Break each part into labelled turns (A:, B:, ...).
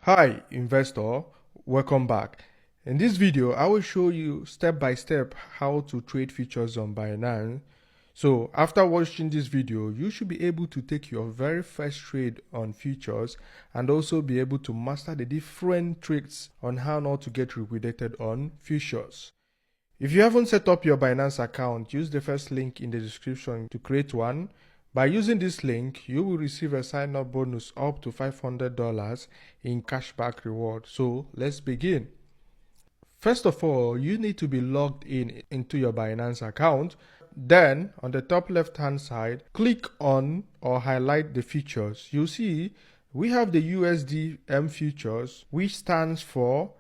A: Hi investor, welcome back. In this video, I will show you step by step how to trade futures on Binance. So after watching this video, you should be able to take your very first trade on futures and also be able to master the different tricks on how not to get liquidated on futures. If you haven't set up your Binance account, use the first link in the description to create one. By using this link, you will receive a sign-up bonus up to $500 in cashback reward. So let's begin. First of all, you need to be logged into your Binance account. Then on the top left hand side, click on or highlight the futures. You see we have the USD futures, which stands for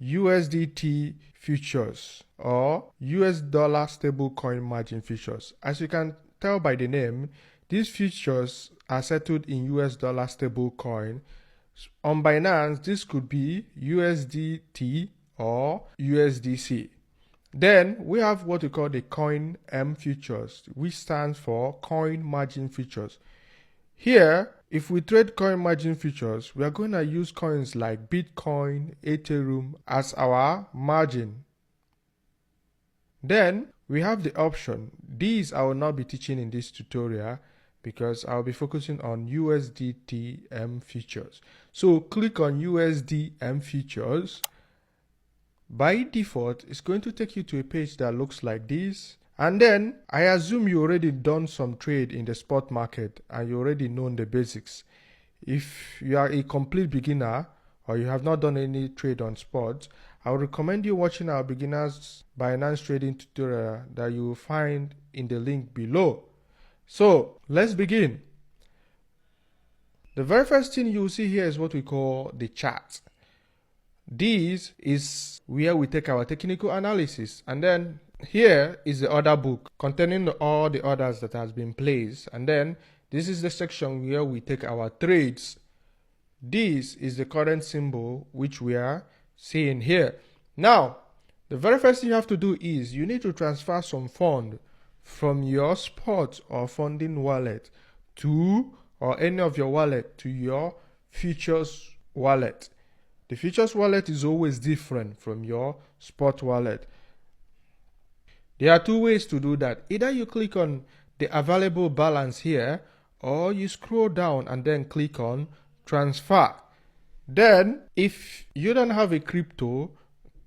A: USDT futures or US dollar stablecoin margin futures. As you can tell by the name, these futures are settled in US dollar stablecoin. On Binance, this could be USDT or USDC. Then we have what we call the coin M futures, which stands for coin margin futures. Here, if we trade coin margin futures, we are going to use coins like Bitcoin, Ethereum as our margin. Then we have the option. These I will not be teaching in this tutorial because I'll be focusing on USDT futures. So click on USD futures. By default, it's going to take you to a page that looks like this. And then I assume you already done some trade in the spot market and you already know the basics. If you are a complete beginner or you have not done any trade on spot, I would recommend you watching our beginners Binance trading tutorial that you will find in the link below. So let's begin. The very first thing you will see here is what we call the chart. This is where we take our technical analysis, and then here is the order book containing all the orders that has been placed, and then this is the section where we take our trades. This is the current symbol which we are seeing here. Now, the very first thing you have to do is you need to transfer some fund from your spot or funding wallet to or any of your wallet to your futures wallet. The futures wallet is always different from your spot wallet. There are two ways to do that. Either you click on the available balance here, or you scroll down and then click on transfer. Then if you don't have a crypto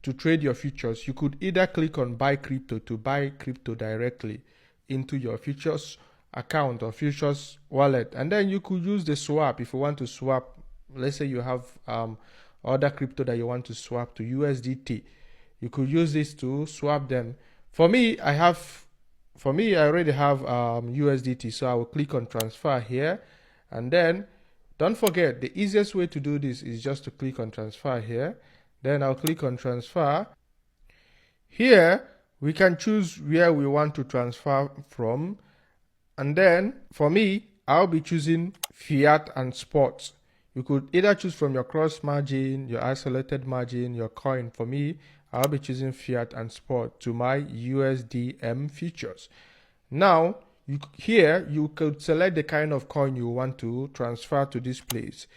A: to trade your futures, you could either click on buy crypto to buy crypto directly into your futures account or futures wallet, and then you could use the swap if you want to swap. Let's say you have other crypto that you want to swap to USDT. You could use this to swap them. For me, I already have USDT, so I will click on transfer here, and then don't forget the easiest way to do this is just to click on transfer here. Then I'll click on transfer. Here we can choose where we want to transfer from, and then for me, I'll be choosing fiat and spot. You could either choose from your cross margin, your isolated margin, your coin. For me, I'll be choosing fiat and spot to my USD futures. Now, here you could select the kind of coin you want to transfer to this place.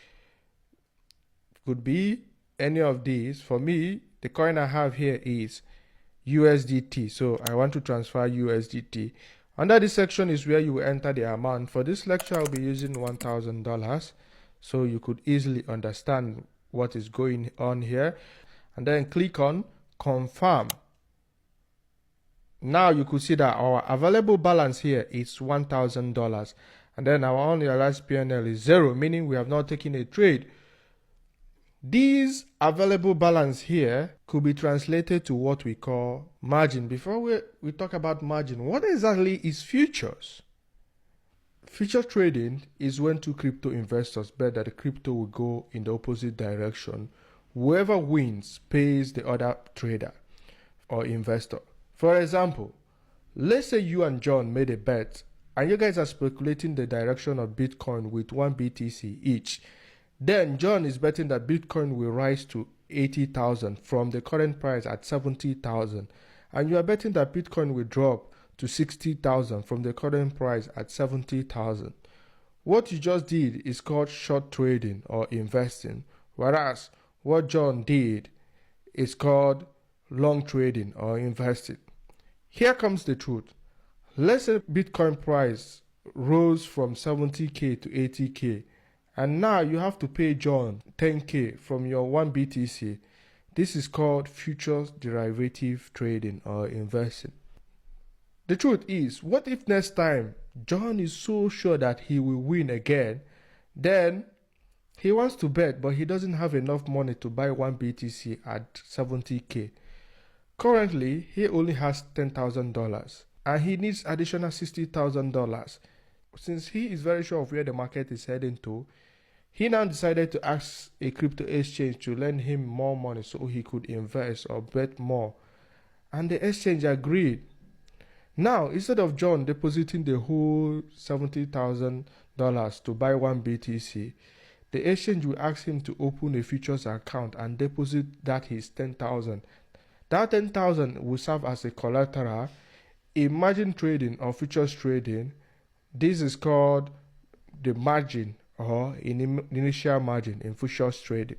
A: It could be any of these. For me, the coin I have here is USDT. So I want to transfer USDT. Under this section is where you will enter the amount. For this lecture, I'll be using $1,000. So you could easily understand what is going on here, and then click on confirm. Now you could see that our available balance here is $1,000, and then our unrealized PNL is 0, meaning we have not taken a trade. These available balance here could be translated to what we call margin. Before we talk about margin, what exactly is futures? Future trading is when two crypto investors bet that the crypto will go in the opposite direction. Whoever wins pays the other trader or investor. For example, let's say you and John made a bet and you guys are speculating the direction of Bitcoin with 1 BTC each. Then John is betting that Bitcoin will rise to 80,000 from the current price at 70,000, and you are betting that Bitcoin will drop to 60,000 from the current price at 70,000. What you just did is called short trading or investing, Whereas what John did is called long trading or investing. Here comes the truth. Let's say Bitcoin price rose from 70k to 80k, and now you have to pay John 10k from your 1 BTC. This is called futures derivative trading or investing. The truth is, what if next time John is so sure that he will win again, then he wants to bet, but he doesn't have enough money to buy 1 BTC at 70k. Currently, he only has $10,000 and he needs additional $60,000. Since he is very sure of where the market is heading to, he now decided to ask a crypto exchange to lend him more money so he could invest or bet more. And the exchange agreed. Now, instead of John depositing the whole $70,000 to buy 1 BTC, the exchange will ask him to open a futures account and deposit that his $10,000. That $10,000 will serve as a collateral. In margin trading or futures trading, this is called the margin or initial margin in futures trading.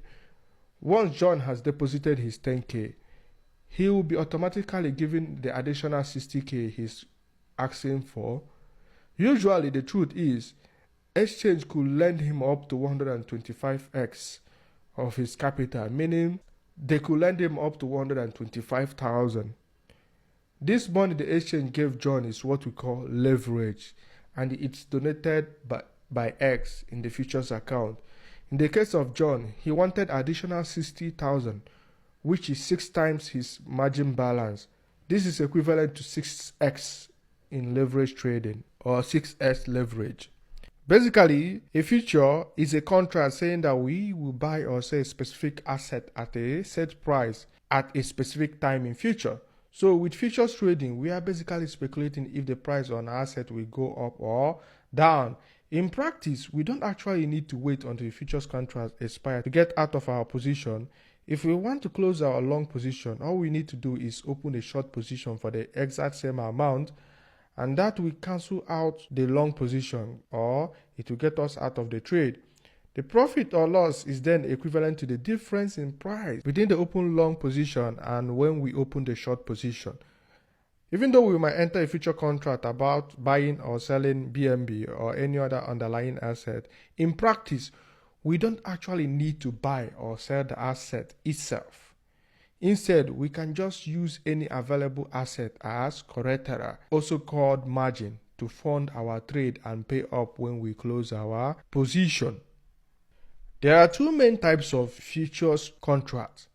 A: Once John has deposited his 10k, he will be automatically given the additional 60k he's asking for. Usually, the truth is, exchange could lend him up to 125x of his capital, meaning they could lend him up to 125,000. This money the exchange gave John is what we call leverage, and it's donated by X in the futures account. In the case of John, he wanted additional 60,000, which is 6 times his margin balance. This is equivalent to 6x in leverage trading or 6x leverage. Basically, a future is a contract saying that we will buy or sell a specific asset at a set price at a specific time in future. So with futures trading, we are basically speculating if the price on an asset will go up or down. In practice, we don't actually need to wait until the futures contract expires to get out of our position. If we want to close our long position, all we need to do is open a short position for the exact same amount, and that will cancel out the long position, or it will get us out of the trade. The profit or loss is then equivalent to the difference in price between the open long position and when we open the short position. Even though we might enter a future contract about buying or selling BNB or any other underlying asset, in practice, we don't actually need to buy or sell the asset itself. Instead, we can just use any available asset as collateral, also called margin, to fund our trade and pay up when we close our position. There are 2 main types of futures contracts.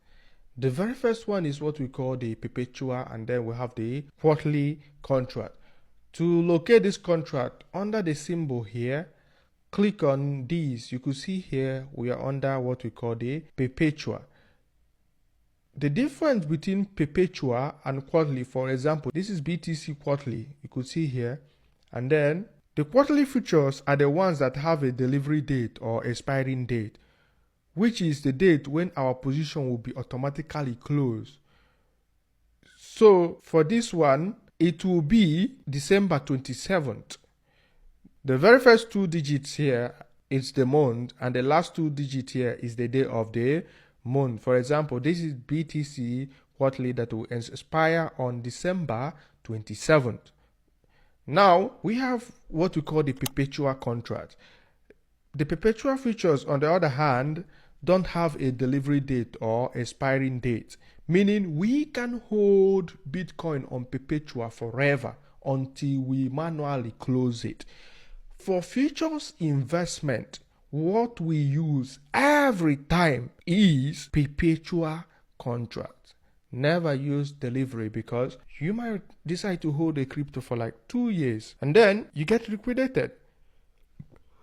A: The very first one is what we call the perpetual, and then we have the quarterly contract. To locate this contract, under the symbol here, click on these. You could see here we are under what we call the perpetual. The difference between perpetual and quarterly, for example, this is BTC quarterly, you could see here, and then the quarterly futures are the ones that have a delivery date or expiring date, which is the date when our position will be automatically closed. So for this one, it will be December 27th. The very first 2 digits here is the month, and the last 2 digits here is the day of the month. For example, this is BTC quarterly that will expire on December 27th. Now, we have what we call the perpetual contract. The perpetual futures, on the other hand, don't have a delivery date or expiring date, meaning we can hold Bitcoin on perpetual forever until we manually close it. For futures investment, what we use every time is perpetual contract. Never use delivery, because you might decide to hold a crypto for like 2 years and then you get liquidated.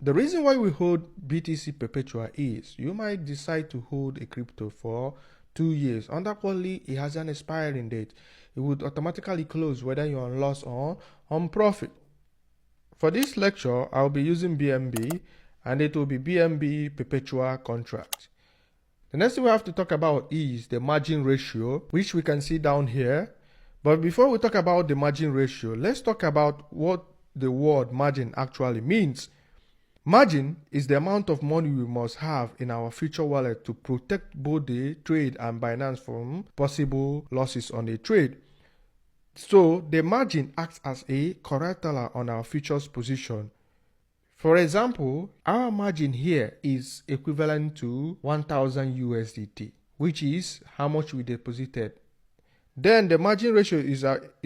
A: The reason why we hold BTC perpetual is you might decide to hold a crypto for 2 years. Under quarterly, it has an expiring date. It would automatically close whether you're on loss or on profit. For this lecture, I'll be using BNB, and it will be BNB perpetual contract. The next thing we have to talk about is the margin ratio, which we can see down here. But before we talk about the margin ratio, let's talk about what the word margin actually means. Margin is the amount of money we must have in our future wallet to protect both the trade and Binance from possible losses on a trade. So the margin acts as a collateral on our futures position. For example, our margin here is equivalent to 1000 USDT, which is how much we deposited. Then the margin ratio is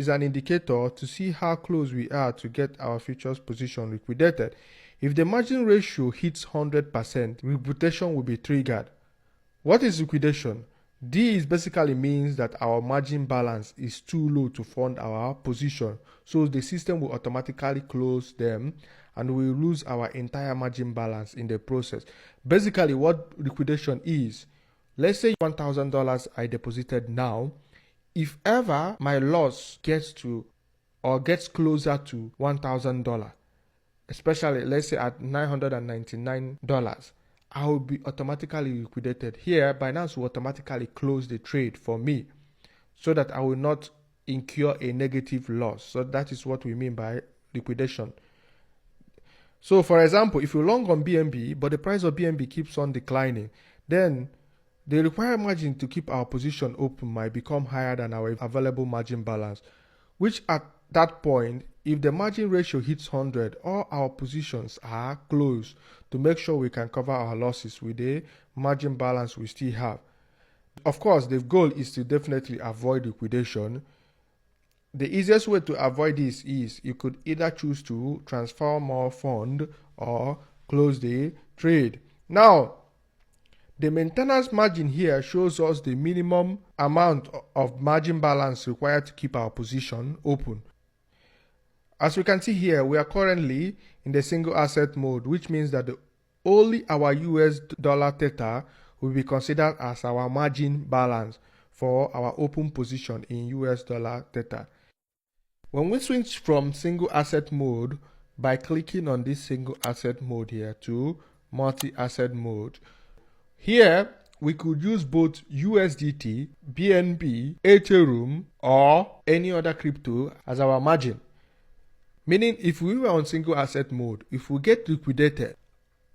A: an indicator to see how close we are to get our futures position liquidated. If the margin ratio hits 100%, liquidation will be triggered. What is liquidation? This basically means that our margin balance is too low to fund our position, so the system will automatically close them and we will lose our entire margin balance in the process. Basically, what liquidation is, let's say $1,000 I deposited now. If ever my loss gets to or gets closer to $1,000, especially let's say at $999, I will be automatically liquidated. Here, Binance will automatically close the trade for me so that I will not incur a negative loss. So that is what we mean by liquidation. So for example, if you long on BNB, but the price of BNB keeps on declining, then the required margin to keep our position open might become higher than our available margin balance, which at that point, if the margin ratio hits 100, all our positions are closed to make sure we can cover our losses with the margin balance we still have. Of course, the goal is to definitely avoid liquidation. The easiest way to avoid this is you could either choose to transfer more fund or close the trade. Now, the maintenance margin here shows us the minimum amount of margin balance required to keep our position open. As we can see here, we are currently in the single asset mode, which means that only our US dollar theta will be considered as our margin balance for our open position in US dollar theta. When we switch from single asset mode by clicking on this single asset mode here to multi-asset mode, here we could use both USDT, BNB, Ethereum, or any other crypto as our margin. Meaning if we were on single asset mode, if we get liquidated,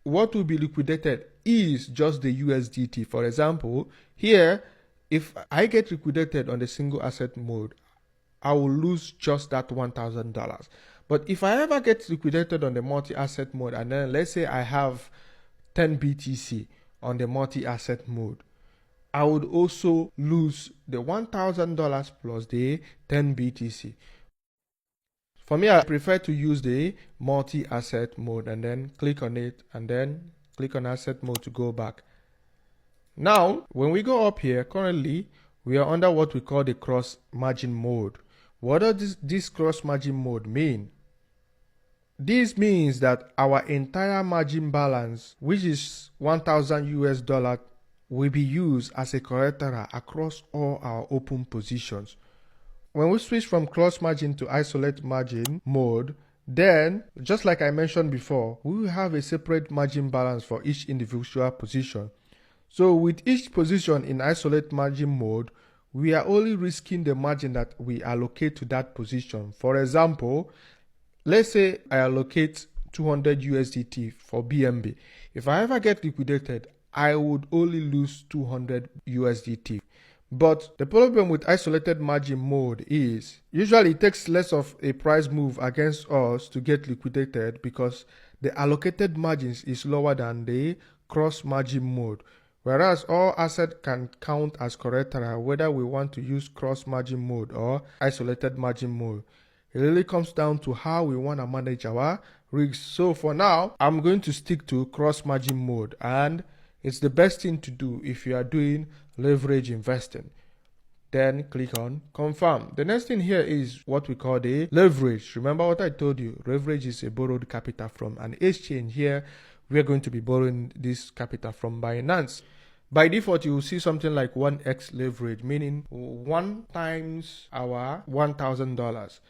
A: what will be liquidated is just the USDT. For example, here, if I get liquidated on the single asset mode, I will lose just that $1,000. But if I ever get liquidated on the multi-asset mode, and then let's say I have 10 BTC on the multi-asset mode, I would also lose the $1,000 plus the 10 BTC. For me, I prefer to use the multi-asset mode and then click on it and then click on asset mode to go back. Now, when we go up here, currently, we are under what we call the cross margin mode. What does this cross margin mode mean? This means that our entire margin balance, which is 1,000 US dollar, will be used as a collateral across all our open positions. When we switch from cross margin to isolate margin mode, then, just like I mentioned before, we will have a separate margin balance for each individual position. So with each position in isolate margin mode, we are only risking the margin that we allocate to that position. For example, let's say I allocate 200 USDT for BNB. If I ever get liquidated, I would only lose 200 USDT. But the problem with isolated margin mode is usually it takes less of a price move against us to get liquidated because the allocated margins is lower than the cross margin mode. Whereas all assets can count as collateral whether we want to use cross margin mode or isolated margin mode. It really comes down to how we want to manage our risks. So for now, I'm going to stick to cross margin mode, and it's the best thing to do if you are doing leverage investing. Then click on confirm. The next thing here is what we call the leverage. Remember what I told you, leverage is a borrowed capital from an exchange. Here we are going to be borrowing this capital from Binance. By default, you will see something like 1x leverage, meaning 1 times our $1,000.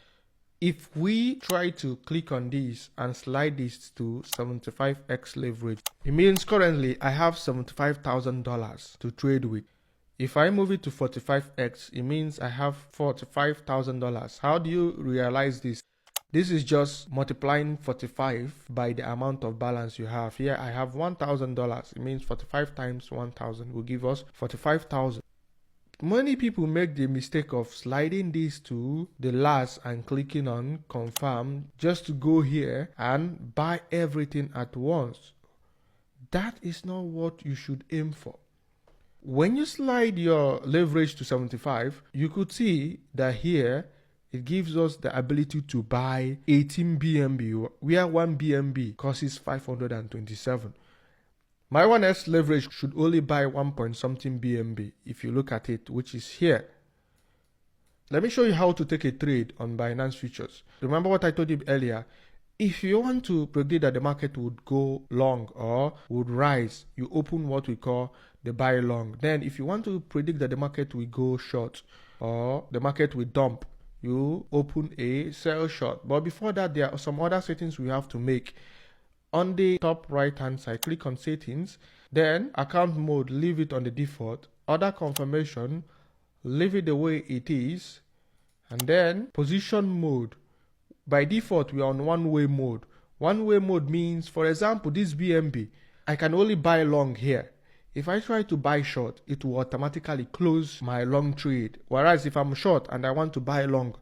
A: If we try to click on this and slide this to 75x leverage, it means currently I have $75,000 to trade with. If I move it to 45x, it means I have $45,000. How do you realize this? This is just multiplying 45 by the amount of balance you have. Here I have $1,000. It means 45 times 1,000 will give us 45,000. Many people make the mistake of sliding this to the last and clicking on confirm just to go here and buy everything at once. That is not what you should aim for. When you slide your leverage to 75, you could see that here it gives us the ability to buy 18 BNB, where 1 BNB costs 527. My 1x leverage should only buy 1 point something BNB if you look at it, which is here. Let me show you how to take a trade on Binance Futures. Remember what I told you earlier? If you want to predict that the market would go long or would rise, you open what we call the buy long. Then if you want to predict that the market will go short or the market will dump, you open a sell short. But before that, there are some other settings we have to make. On the top right hand side, click on settings, then account mode, leave it on the default, order confirmation, leave it the way it is, and then position mode. By default, we are on one-way mode. One-way mode means, for example, this BNB, I can only buy long here. If I try to buy short, it will automatically close my long trade. Whereas if I'm short and I want to buy long,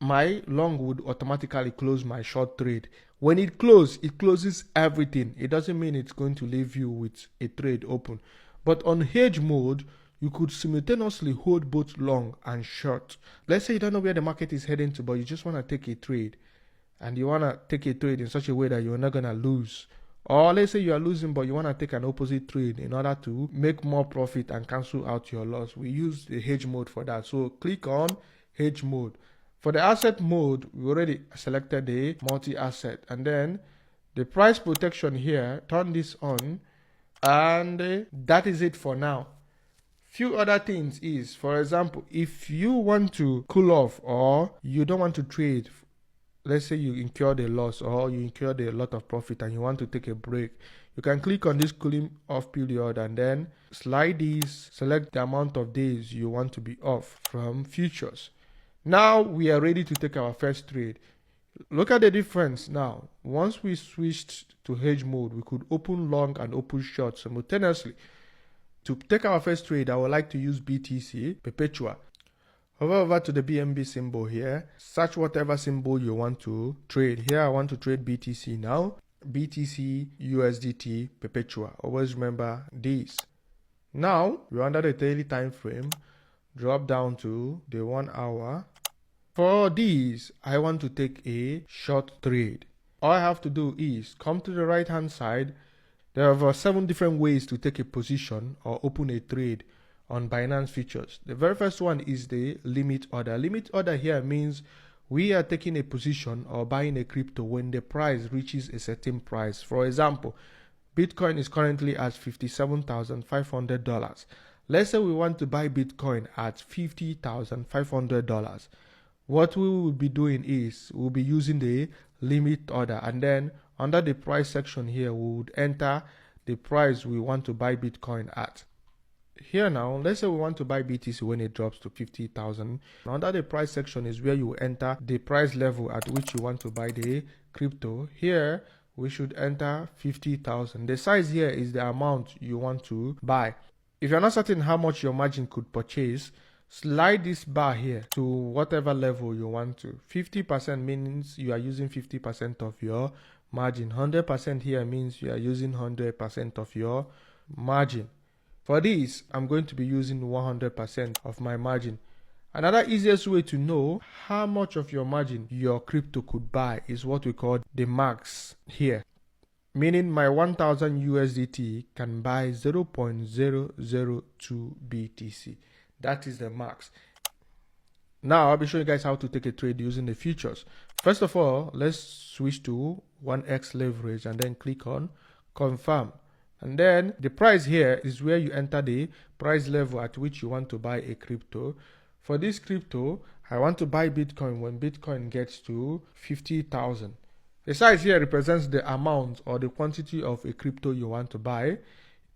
A: my long would automatically close my short trade. When it closes everything. It doesn't mean it's going to leave you with a trade open. But on hedge mode, you could simultaneously hold both long and short. Let's say you don't know where the market is heading to, but you just want to take a trade. And you want to take a trade in such a way that you're not going to lose. Or let's say you are losing, but you want to take an opposite trade in order to make more profit and cancel out your loss. We use the hedge mode for that. So click on hedge mode. For the asset mode, we already selected the multi-asset. And then the price protection here, turn this on. And that is it for now. Few other things is, for example, if you want to cool off or you don't want to trade, let's say you incurred a loss or you incurred a lot of profit and you want to take a break, you can click on this cooling off period and then slide these, select the amount of days you want to be off from futures. Now we are ready to take our first trade. Look at the difference now. Once we switched to hedge mode, we could open long and open short simultaneously. To take our first trade, I would like to use BTC Perpetua. Hover over to the BNB symbol here. Search whatever symbol you want to trade. Here I want to trade BTC now. BTC USDT Perpetua. Always remember this. Now we're under the daily time frame. Drop down to the 1 hour. For these, I want to take a short trade. All I have to do is come to the right hand side. There are 7 different ways to take a position or open a trade on Binance Futures. The very first one is the limit order. Limit order here means we are taking a position or buying a crypto when the price reaches a certain price. For example, Bitcoin is currently at $57,500. Let's say we want to buy Bitcoin at $50,500. What we will be doing is we'll be using the limit order, and then under the price section here, we would enter the price we want to buy Bitcoin at. Here now, let's say we want to buy BTC when it drops to 50,000. Under the price section is where you enter the price level at which you want to buy the crypto. Here, we should enter 50,000. The size here is the amount you want to buy. If you're not certain how much your margin could purchase, slide this bar here to whatever level you want to. 50% means you are using 50% of your margin. 100% here means you are using 100% of your margin. For this, I'm going to be using 100% of my margin. Another easiest way to know how much of your margin your crypto could buy is what we call the max here. Meaning my 1000 USDT can buy 0.002 BTC. That is the max. Now I'll be showing you guys how to take a trade using the futures. First of all, let's switch to 1x leverage and then click on confirm. And then the price here is where you enter the price level at which you want to buy a crypto. For this crypto, I want to buy Bitcoin when Bitcoin gets to 50,000. The size here represents the amount or the quantity of a crypto you want to buy.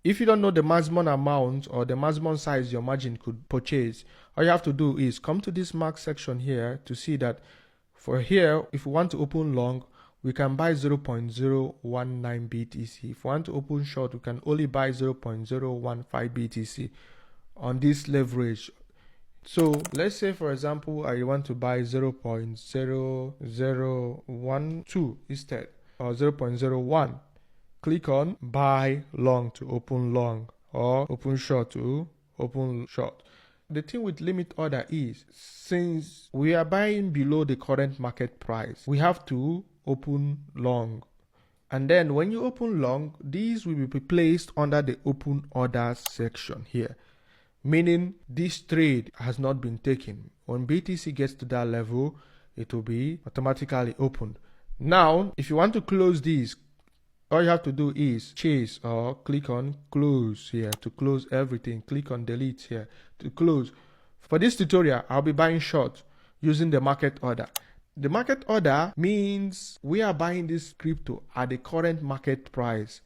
A: If you don't know the maximum amount or the maximum size your margin could purchase, all you have to do is come to this max section here to see that For here, if we want to open long, we can buy 0.019 BTC. If we want to open short, we can only buy 0.015 BTC on this leverage. So let's say, for example, I want to buy 0.0012 instead, or 0.01. Click on buy long to open long, or open short to open short. The thing with limit order is, since we are buying below the current market price, we have to open long. And then when you open long, these will be placed under the open orders section here, meaning this trade has not been taken. When BTC gets to that level, it will be automatically opened. Now, if you want to close these, all you have to do is chase or click on close here to close everything. Click on delete here to close. For this tutorial, I'll be buying short using the market order. The market order means we are buying this crypto at the current market price.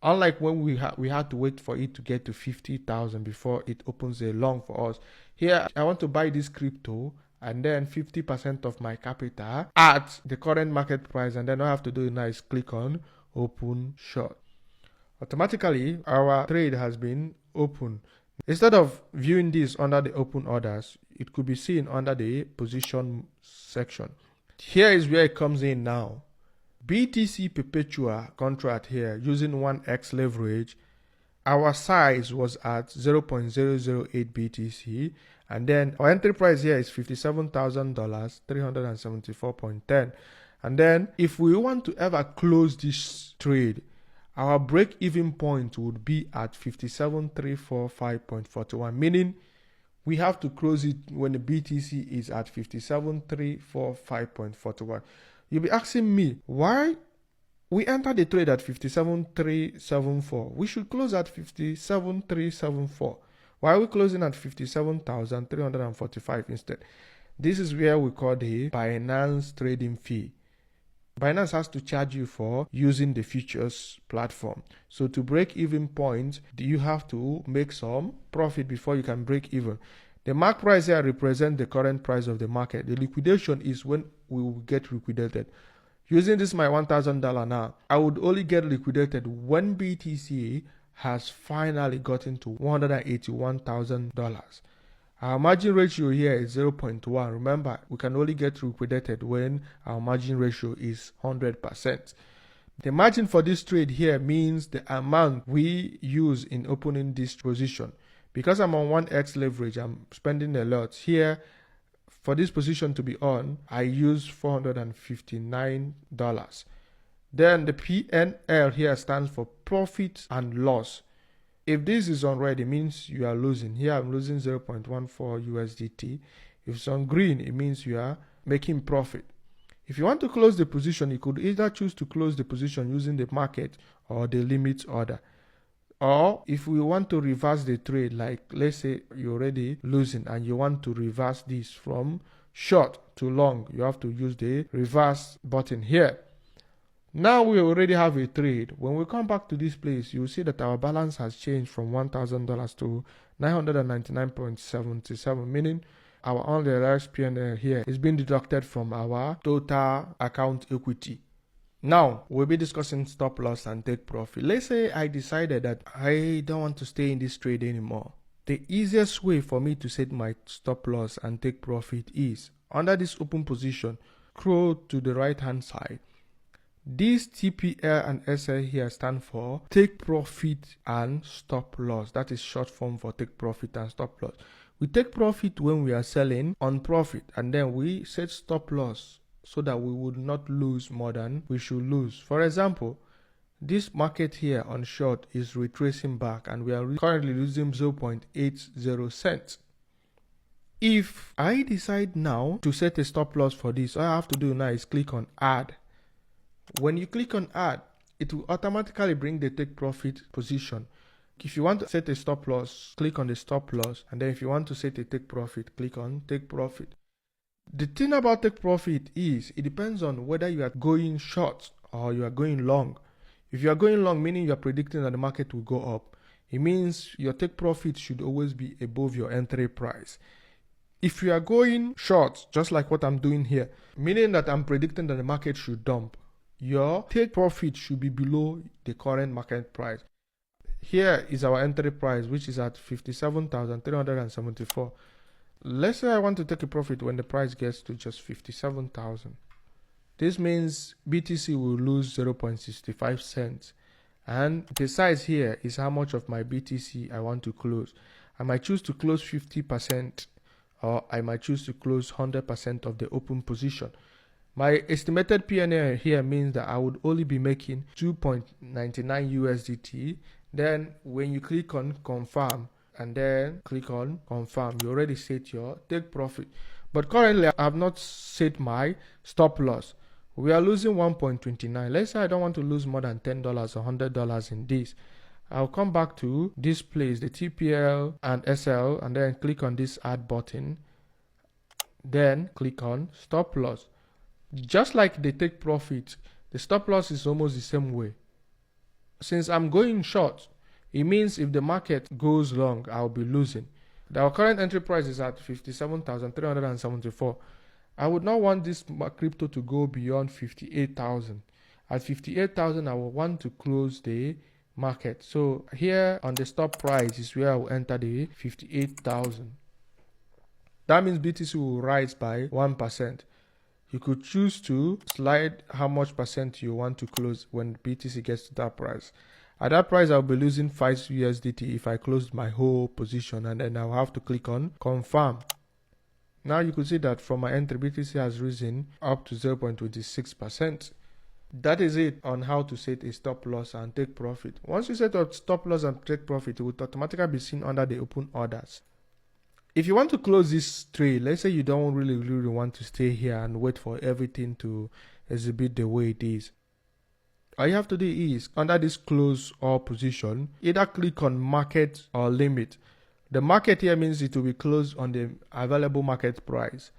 A: Unlike when we had to wait for it to get to 50,000 before it opens a long for us. Here, I want to buy this crypto and then 50% of my capital at the current market price, and then all I have to do now is click on open short. Automatically, our trade has been opened. Instead of viewing this under the open orders, it could be seen under the position section. Here is where it comes in now. BTC Perpetua contract here using 1x leverage. Our size was at 0.008 BTC, and then our entry price here is $57,000, 374.10. And then if we want to ever close this trade, our break-even point would be at 57,345.41, meaning we have to close it when the BTC is at 57,345.41. You'll be asking me, why we entered the trade at 57,374? We should close at 57,374. Why are we closing at 57,345 instead? This is where we call the Binance trading fee. Binance has to charge you for using the futures platform. So to break even point, you have to make some profit before you can break even. The mark price here represents the current price of the market. The liquidation is when we will get liquidated. Using this my $1,000 now, I would only get liquidated when BTC has finally gotten to $181,000. Our margin ratio here is 0.1. Remember, we can only get liquidated when our margin ratio is 100%. The margin for this trade here means the amount we use in opening this position. Because I'm on 1x leverage, I'm spending a lot. Here, for this position to be on, I use $459. Then the PNL here stands for profit and loss. If this is on red, it means you are losing. Here I'm losing 0.14 USDT. If it's on green, it means you are making profit. If you want to close the position, you could either choose to close the position using the market or the limit order. Or if we want to reverse the trade, like let's say you're already losing and you want to reverse this from short to long, you have to use the reverse button here. Now we already have a trade. When we come back to this place, you'll see that our balance has changed from $1,000 to $999.77, meaning our unrealized P&L here is being deducted from our total account equity. Now, we'll be discussing stop loss and take profit. Let's say I decided that I don't want to stay in this trade anymore. The easiest way for me to set my stop loss and take profit is, under this open position, scroll to the right hand side. This TPL and SL here stand for take profit and stop loss. That is short form for take profit and stop loss. We take profit when we are selling on profit, and then we set stop loss so that we would not lose more than we should lose. For example, this market here on short is retracing back and we are currently losing 0.80 cents. If I decide now to set a stop loss for this, all I have to do now is click on add. When you click on add, it will automatically bring the take profit position. If you want to set a stop loss, click on the stop loss, and then if you want to set a take profit, click on take profit. The thing about take profit is it depends on whether you are going short or you are going long. If you are going long, meaning you are predicting that the market will go up, it means your take profit should always be above your entry price. If you are going short, just like what I'm doing here, meaning that I'm predicting that the market should dump, your take profit should be below the current market price. Here is our entry price, which is at 57,374. Let's say I want to take a profit when the price gets to just 57,000. This means BTC will lose 0.65 cents. And the size here is how much of my BTC I want to close. I might choose to close 50%, or I might choose to close 100% of the open position. My estimated PNL here means that I would only be making 2.99 USDT. Then when you click on confirm and then click on confirm, you already set your take profit. But currently I have not set my stop loss. We are losing 1.29. Let's say I don't want to lose more than $10 or $100 in this. I'll come back to this place, the TPL and SL, and then click on this add button. Then click on stop loss. Just like the take profit, the stop loss is almost the same way. Since I'm going short, it means if the market goes long, I'll be losing. Our current entry price is at 57,374. I would not want this crypto to go beyond 58,000. At 58,000, I will want to close the market. So here on the stop price is where I will enter the 58,000. That means BTC will rise by 1%. You could choose to slide how much percent you want to close when BTC gets to that price. At that price, I'll be losing 5 USDT if I closed my whole position, and then I'll have to click on confirm. Now you could see that from my entry, BTC has risen up to 0.26%. That is it on how to set a stop loss and take profit. Once you set a stop loss and take profit, it will automatically be seen under the open orders. If you want to close this trade, let's say you don't really want to stay here and wait for everything to exhibit the way it is. All you have to do is, under this close all position, either click on market or limit. The market here means it will be closed on the available market price.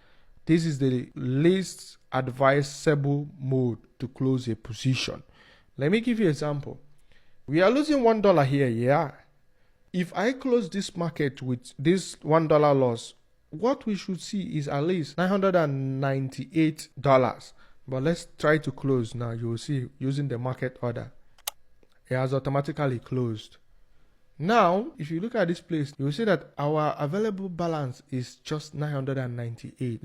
A: This is the least advisable mode to close a position. Let me give you an example. We are losing $1 here, yeah? If I close this market with this $1 loss, what we should see is at least $998. But let's try to close now. You will see using the market order. It has automatically closed. Now, if you look at this place, you will see that our available balance is just 998,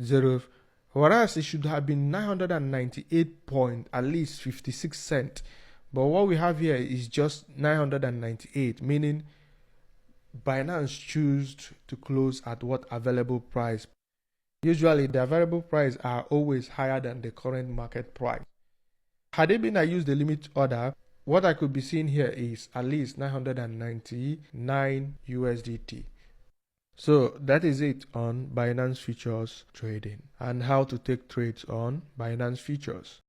A: whereas it should have been 998 point at least 56 cents. But what we have here is just 998, meaning Binance choose to close at what available price. Usually the available price are always higher than the current market price. Had it been I use the limit order, what I could be seeing here is at least 999 USDT. So that is it on Binance Futures trading and how to take trades on Binance Futures.